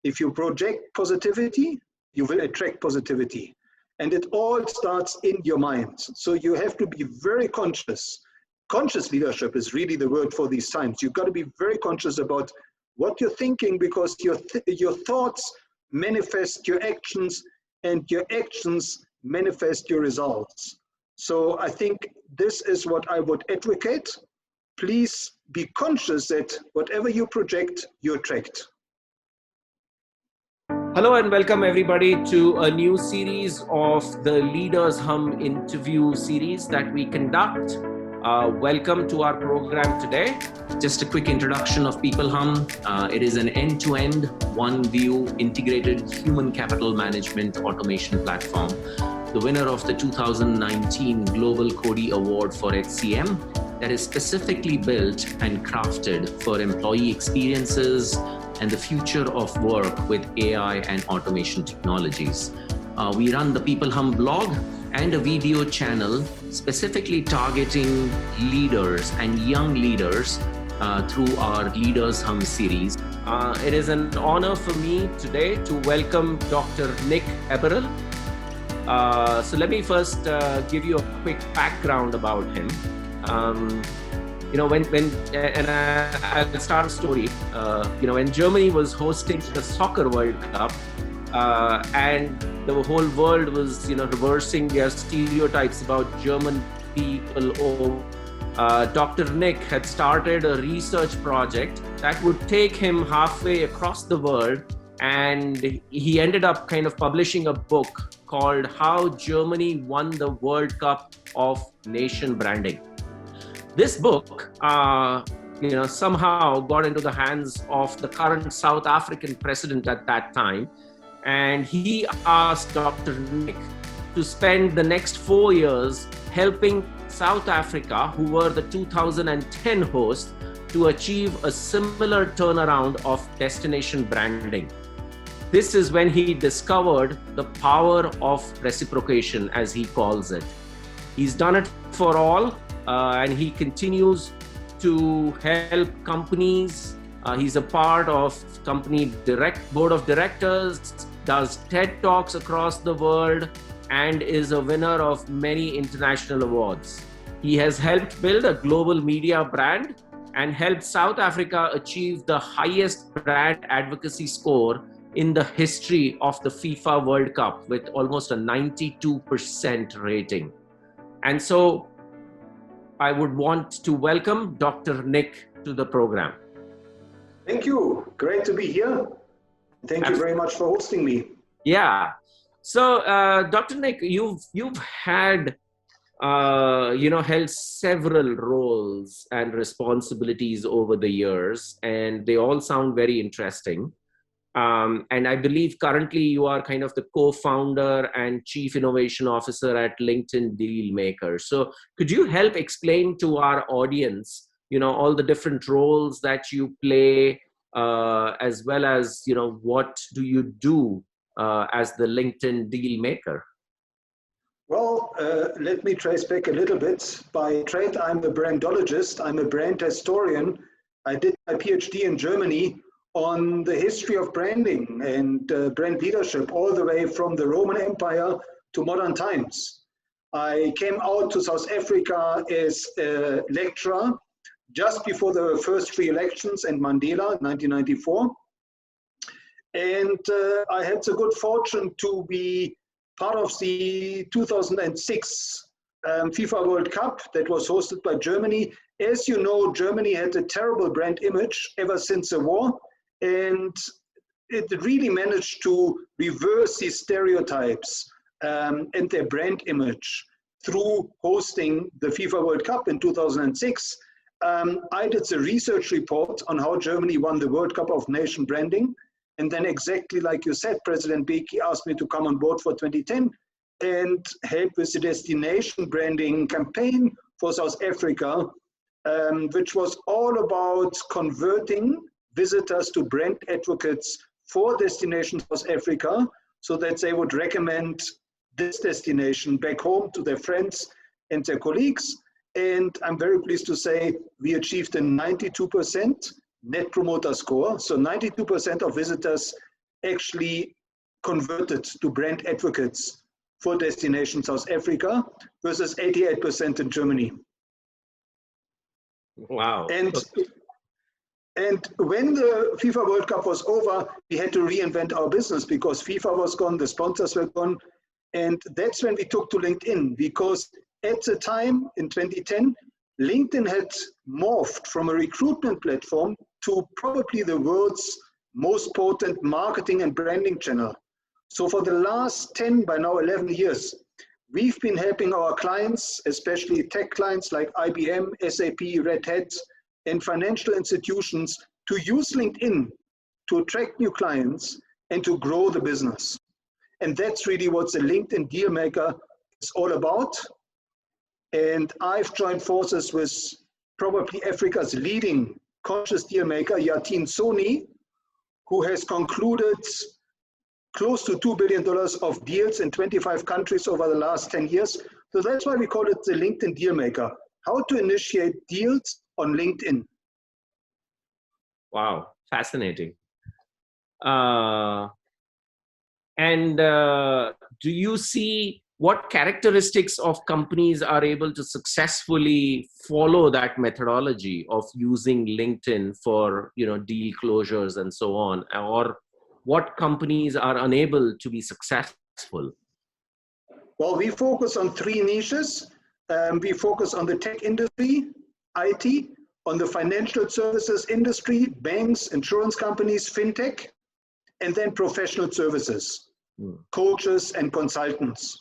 If you project positivity, you will attract positivity. And it all starts in your mind. So you have to be very conscious. Conscious leadership is really the word for these times. You've got to be very conscious about what you're thinking, because your thoughts manifest your actions, and your actions manifest your results. So I think this is what I would advocate. Please be conscious that whatever you project, you attract. Hello and welcome everybody to a new series of the peopleHum interview series that we conduct. Welcome to our program today. Just a quick introduction of peopleHum. It is an end-to-end, one-view, integrated human capital management automation platform. The winner of the 2019 Global Cody Award for HCM, that is specifically built and crafted for employee experiences and the future of work with AI and automation technologies. We run the peopleHum blog and a video channel specifically targeting leaders and young leaders through our peopleHum series. It is an honor for me today to welcome Dr. Nik Eberl. So let me first give you a quick background about him. I'll start a story. When Germany was hosting the Soccer World Cup, and the whole world was, reversing their stereotypes about German people, Dr. Nik had started a research project that would take him halfway across the world, and he ended up kind of publishing a book called How Germany Won the World Cup of Nation Branding. This book, somehow got into the hands of the current South African president at that time. And he asked Dr. Nik to spend the next 4 years helping South Africa, who were the 2010 host, to achieve a similar turnaround of destination branding. This is when he discovered the power of reciprocation, as he calls it. He's done it for all. And he continues to help companies. He's a part of company board of directors, does TED Talks across the world, and is a winner of many international awards. He has helped build a global media brand and helped South Africa achieve the highest brand advocacy score in the history of the FIFA World Cup with almost a 92% rating. And so I would want to welcome Dr. Nik to the program. Thank you. Great to be here. Thank you very much for hosting me. Yeah. So, Dr. Nik, you've had, held several roles and responsibilities over the years, and they all sound very interesting. And I believe currently you are kind of the co-founder and chief innovation officer at LinkedIn Dealmaker. So could you help explain to our audience, all the different roles that you play, as well as, what do you do as the LinkedIn Dealmaker? Well, let me trace back a little bit. By trade, I'm a brandologist. I'm a brand historian. I did my PhD in Germany on the history of branding and brand leadership, all the way from the Roman Empire to modern times. I came out to South Africa as a lecturer just before the first free elections in Mandela, 1994. And I had the good fortune to be part of the 2006 FIFA World Cup that was hosted by Germany. As you know, Germany had a terrible brand image ever since the war. And it really managed to reverse these stereotypes and their brand image through hosting the FIFA World Cup in 2006. I did the research report on how Germany won the World Cup of Nation Branding. And then exactly like you said, President Beki asked me to come on board for 2010 and help with the destination branding campaign for South Africa, which was all about converting visitors to brand advocates for Destination South Africa so that they would recommend this destination back home to their friends and their colleagues. And I'm very pleased to say we achieved a 92% net promoter score. So 92% of visitors actually converted to brand advocates for Destination South Africa versus 88% in Germany. Wow. And when the FIFA World Cup was over, we had to reinvent our business because FIFA was gone, the sponsors were gone. And that's when we took to LinkedIn, because at the time in 2010, LinkedIn had morphed from a recruitment platform to probably the world's most potent marketing and branding channel. So for the last 10, by now 11 years, we've been helping our clients, especially tech clients like IBM, SAP, Red Hat, and financial institutions, to use LinkedIn to attract new clients and to grow the business. And that's really what the LinkedIn Deal Maker is all about. And I've joined forces with probably Africa's leading conscious deal maker, Yatin Soni, who has concluded close to $2 billion of deals in 25 countries over the last 10 years. So that's why we call it the LinkedIn Deal Maker. How to initiate deals on LinkedIn. Wow, fascinating. Do you see what characteristics of companies are able to successfully follow that methodology of using LinkedIn for, deal closures and so on, or what companies are unable to be successful? Well, we focus on three niches. We focus on the tech industry, IT, on the financial services industry, banks, insurance companies, fintech, and then professional services, coaches and consultants.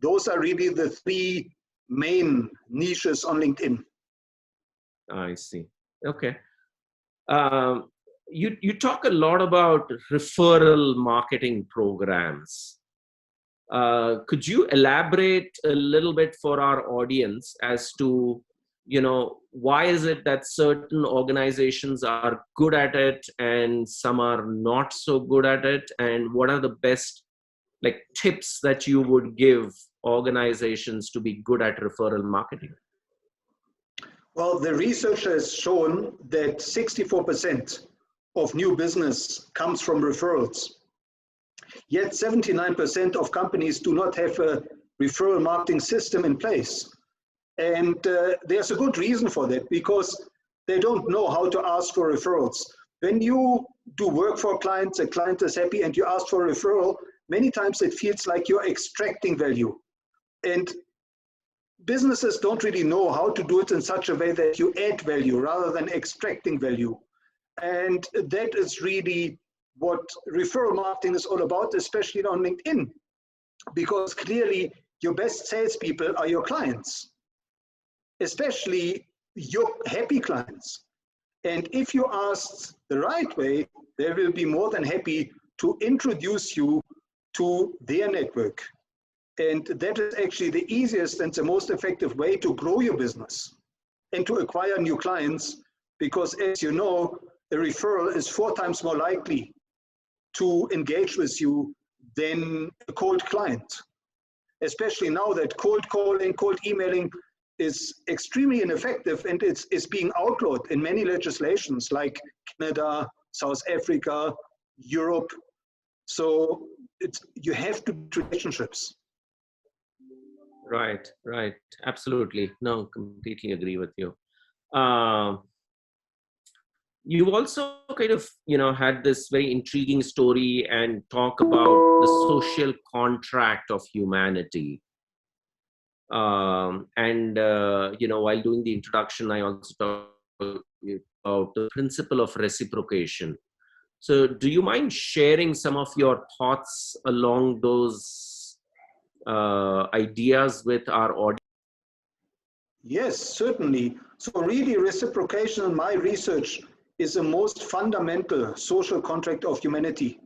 Those are really the three main niches on LinkedIn. I see. Okay. You talk a lot about referral marketing programs. Could you elaborate a little bit for our audience as to, why is it that certain organizations are good at it and some are not so good at it? And what are the best tips that you would give organizations to be good at referral marketing? Well, the research has shown that 64% of new business comes from referrals. Yet 79% of companies do not have a referral marketing system in place. And there's a good reason for that, because they don't know how to ask for referrals. When you do work for clients, a client is happy and you ask for a referral, many times it feels like you're extracting value. And businesses don't really know how to do it in such a way that you add value rather than extracting value. And that is really what referral marketing is all about, especially on LinkedIn, because clearly your best salespeople are your clients, especially your happy clients. And if you ask the right way, they will be more than happy to introduce you to their network. And that is actually the easiest and the most effective way to grow your business and to acquire new clients, because as you know, a referral is 4 times more likely to engage with you than a cold client. Especially now that cold calling, cold emailing is extremely ineffective, and it's being outlawed in many legislations like Canada, South Africa, Europe. So you have to build relationships. Right. Absolutely. No, completely agree with you. You also kind of, had this very intriguing story and talk about the social contract of humanity. While doing the introduction, I also talked about the principle of reciprocation. So do you mind sharing some of your thoughts along those ideas with our audience? Yes, certainly. So really, reciprocation in my research is the most fundamental social contract of humanity.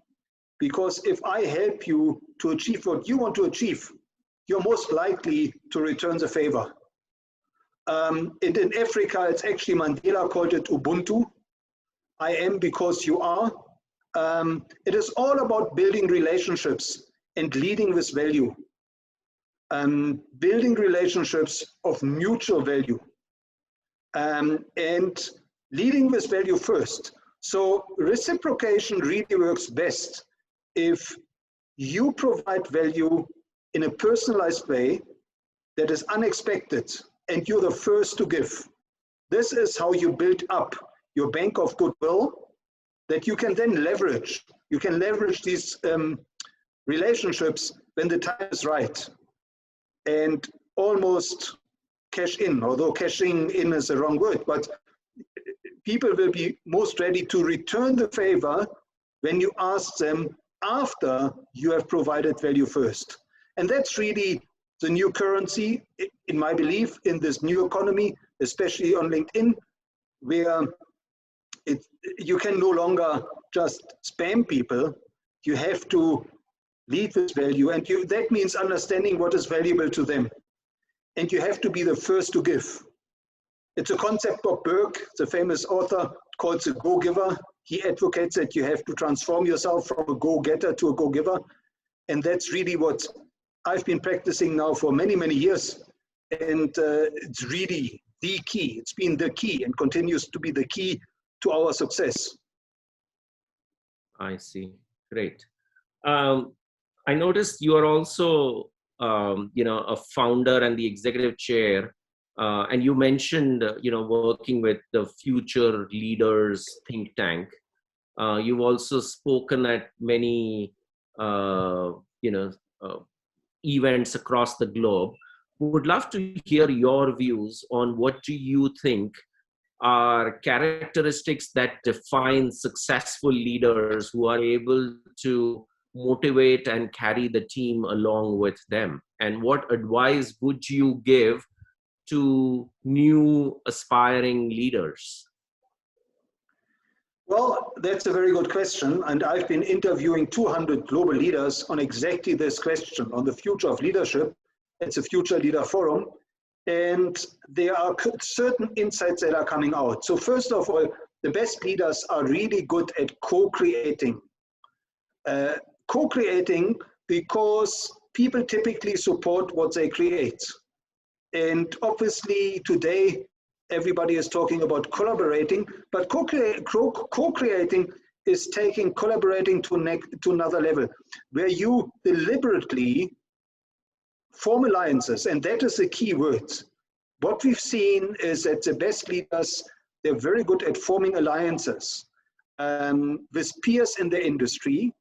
Because if I help you to achieve what you want to achieve, you're most likely to return the favor. And in Africa, it's actually Mandela called it Ubuntu. I am because you are. It is all about building relationships and leading with value. Building relationships of mutual value. And leading with value first. So reciprocation really works best if you provide value in a personalized way that is unexpected and you're the first to give. This is how you build up your bank of goodwill that you can then leverage. You can leverage these relationships when the time is right and almost cash in, although cashing in is the wrong word, but people will be most ready to return the favor when you ask them after you have provided value first. And that's really the new currency, in my belief, in this new economy, especially on LinkedIn, where you can no longer just spam people. You have to lead with value, and that means understanding what is valuable to them. And you have to be the first to give. It's a concept Bob Burke, the famous author, calls a go-giver. He advocates that you have to transform yourself from a go-getter to a go-giver. And that's really what I've been practicing now for many, many years. And it's really the key. It's been the key and continues to be the key to our success. I see. Great. I noticed you are also, a founder and the executive chair, and you mentioned, working with the Future Leaders think tank. You've also spoken at many, events across the globe. Would love to hear your views on what do you think are characteristics that define successful leaders who are able to motivate and carry the team along with them? And what advice would you give to new aspiring leaders? Well, that's a very good question. And I've been interviewing 200 global leaders on exactly this question, on the future of leadership. It's a Future Leader Forum. And there are certain insights that are coming out. So first of all, the best leaders are really good at co-creating. Co-creating because people typically support what they create. And obviously today, everybody is talking about collaborating, but co-creating is taking collaborating to another level, where you deliberately form alliances, and that is the key word. What we've seen is that the best leaders, they're very good at forming alliances with peers in the industry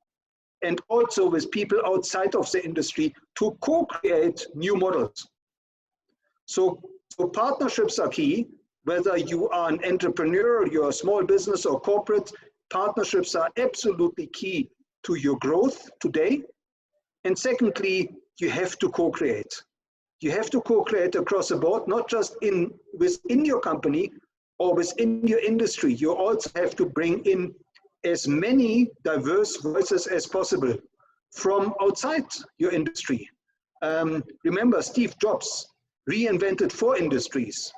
and also with people outside of the industry to co-create new models. So partnerships are key. Whether you are an entrepreneur, you're a small business or corporate, partnerships are absolutely key to your growth today. And secondly, you have to co-create. You have to co-create across the board, not just within your company or within your industry. You also have to bring in as many diverse voices as possible from outside your industry. Remember, Steve Jobs reinvented 4 industries.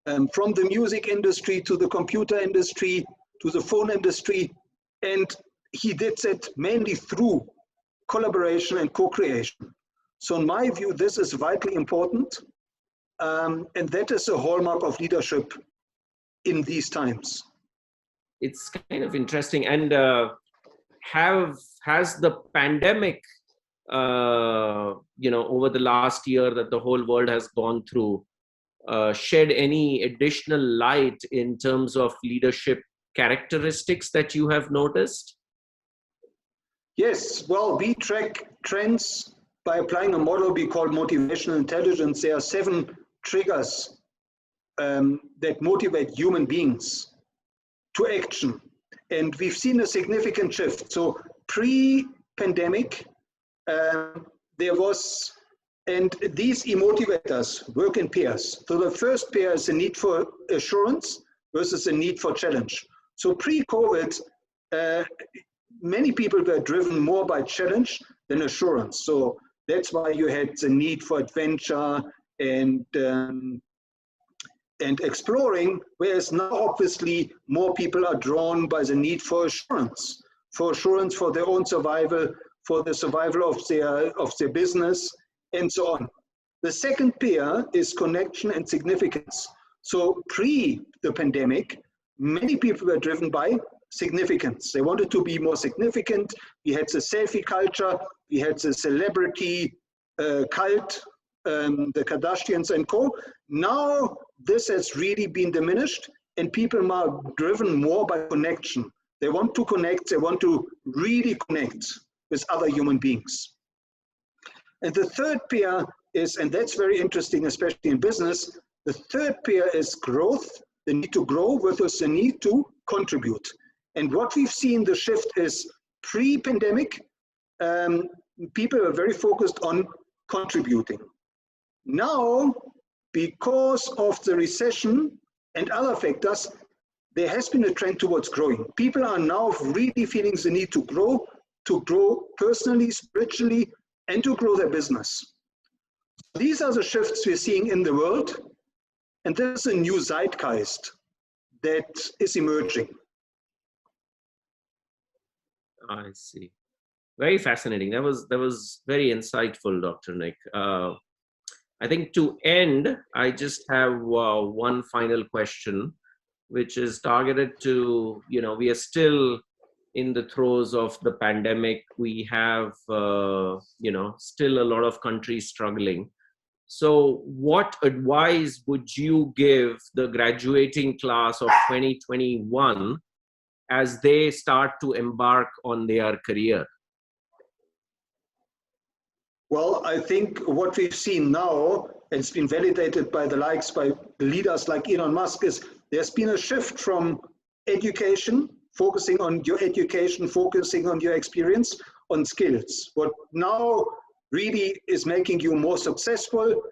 From the music industry to the computer industry to the phone industry, and he did that mainly through collaboration and co-creation. So in my view, this is vitally important, and that is a hallmark of leadership in these times. It's kind of interesting. And has the pandemic, over the last year that the whole world has gone through, shed any additional light in terms of leadership characteristics that you have noticed? Yes, well, we track trends by applying a model we call motivational intelligence. There are 7 triggers that motivate human beings to action. And we've seen a significant shift. So pre-pandemic, there was, and these motivators work in pairs. So the first pair is the need for assurance versus the need for challenge. So pre-COVID, many people were driven more by challenge than assurance. So that's why you had the need for adventure and exploring, whereas now obviously more people are drawn by the need for assurance for their own survival, for the survival of their business, and so on. The second pair is connection and significance. So pre the pandemic, many people were driven by significance. They wanted to be more significant. We had the selfie culture, we had the celebrity cult, the Kardashians and co. Now this has really been diminished, and people are driven more by connection. They want to connect, they want to really connect with other human beings. And the third pillar is, and that's very interesting, especially in business, the third pillar is growth, the need to grow versus the need to contribute. And what we've seen, the shift is pre-pandemic, people are very focused on contributing. Now, because of the recession and other factors, there has been a trend towards growing. People are now really feeling the need to grow personally, spiritually, and to grow their business. These are the shifts we're seeing in the world, and there's a new zeitgeist that is emerging. I see. Very fascinating. That was very insightful, Dr. Nik. I think to end, I just have one final question, which is targeted to, we are still in the throes of the pandemic. We have, still a lot of countries struggling. So what advice would you give the graduating class of 2021 as they start to embark on their career? Well, I think what we've seen now, and it's been validated by by leaders like Elon Musk, is there's been a shift from education, focusing on your education, focusing on your experience, on skills. What now really is making you more successful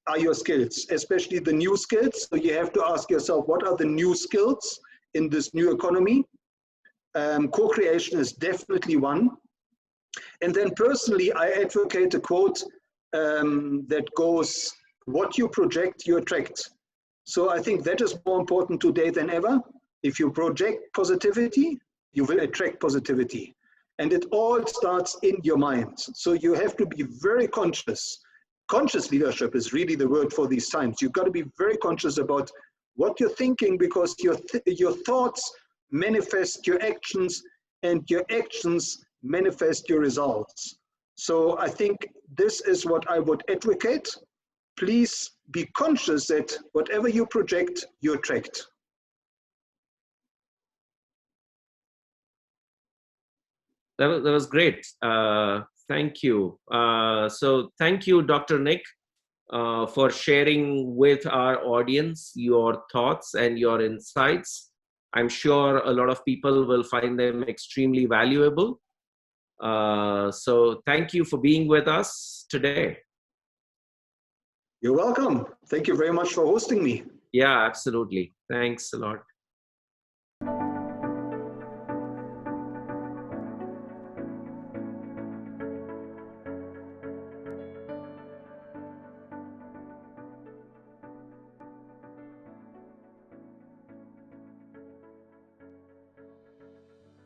are your skills, especially the new skills. So you have to ask yourself, what are the new skills in this new economy? Co-creation is definitely one. And then personally, I advocate a quote that goes, what you project, you attract. So I think that is more important today than ever. If you project positivity, you will attract positivity. And it all starts in your mind. So you have to be very conscious. Conscious leadership is really the word for these times. You've got to be very conscious about what you're thinking, because your thoughts manifest your actions, and your actions manifest your results. So I think this is what I would advocate. Please be conscious that whatever you project, you attract. That was great. Thank you. So thank you, Dr. Nik, for sharing with our audience your thoughts and your insights. I'm sure a lot of people will find them extremely valuable. So thank you for being with us today. You're welcome. Thank you very much for hosting me. Yeah, absolutely. Thanks a lot.